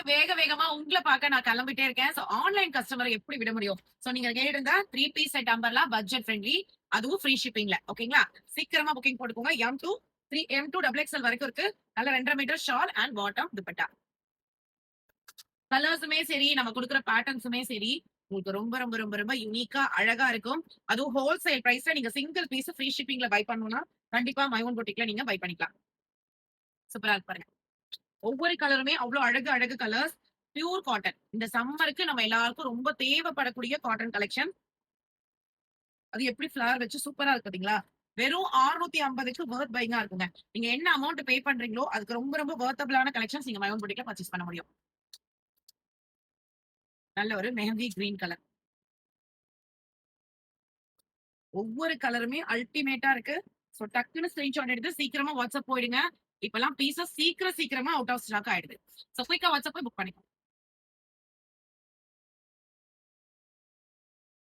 வேக வேகமா உங்கள பார்க்க நான் கிளம்பிட்டே இருக்கேன். சோ ஆன்லைன் கஸ்டமர எப்படி விட முடியும்? சோ நீங்க கேட்டிருந்த 3 piece set umbrella budget friendly. அதுவும் ஃப்ரீ ஷிப்பிங்ல. ஓகேங்களா? சீக்கிரமா புக்கிங் போட்டுக்கோங்க. M2 XXL வரைக்கும் இருக்கு. நல்ல 2 1/2 metre shawl and bottom dupatta. கலர்ஸுமே சரி, நம்ம குடுக்குற பேட்டர்ன்ஸுமே சரி, உங்களுக்கு ரொம்ப ரொம்ப ரொம்ப ரொம்ப யூனிக்கா அழகா இருக்கும். அதுவும் ஹோல்சேல் பிரைஸ்ல நீங்க சிங்கிள் பீஸ் ஃப்ரீ ஷிப்பிங்ல பை பண்ணணும்னா, கண்டிப்பா மை ஓன் பொட்டிக்ல நீங்க பை பண்ணிக்கலாம். சூப்பரா இருக்கு பாருங்க. ஒவ்வொரு கலருமே அவ்ளோ அழகு அழகு கலர்ஸ். Pure cotton. இந்த சம்மருக்கு நம்ம எல்லாருக்கும் ரொம்ப தேவைப்படக்கூடிய காட்டன் கலெக்ஷன். அது எப்படி ஃப்ளவர் வச்சு சூப்பரா இருக்கு பாத்தீங்களா? வெறும் 650க்கு வொர்த் பையிங்கா இருக்குங்க. நீங்க என்ன அமௌண்ட் பே பண்றீங்களோ, அதுக்கு ரொம்ப ரொம்ப வொர்த்தபிளான கலெக்ஷன்ஸ் நீங்க மை ஓன் பொட்டிக்ல பர்ச்சேஸ் பண்ண முடியும். நல்ல ஒரு மெஹந்தி கிரீன் கலர். ஒவ்வொரு கலருமே அல்டிமேட்டா இருக்கு. சோ டக்குனு ஸ்கிரீன்ஷாட் எடுத்து சீக்கிரமா வாட்ஸ்அப் போயிடுங்க. இப்பலாம் பீஸஸ் சீக்கிரமா அவுட் ஆஃப் ஸ்டாக் ஆயிடுது. சோ குயிக்கா வாட்ஸ்அப் போய் புக் பண்ணிக்கோங்க.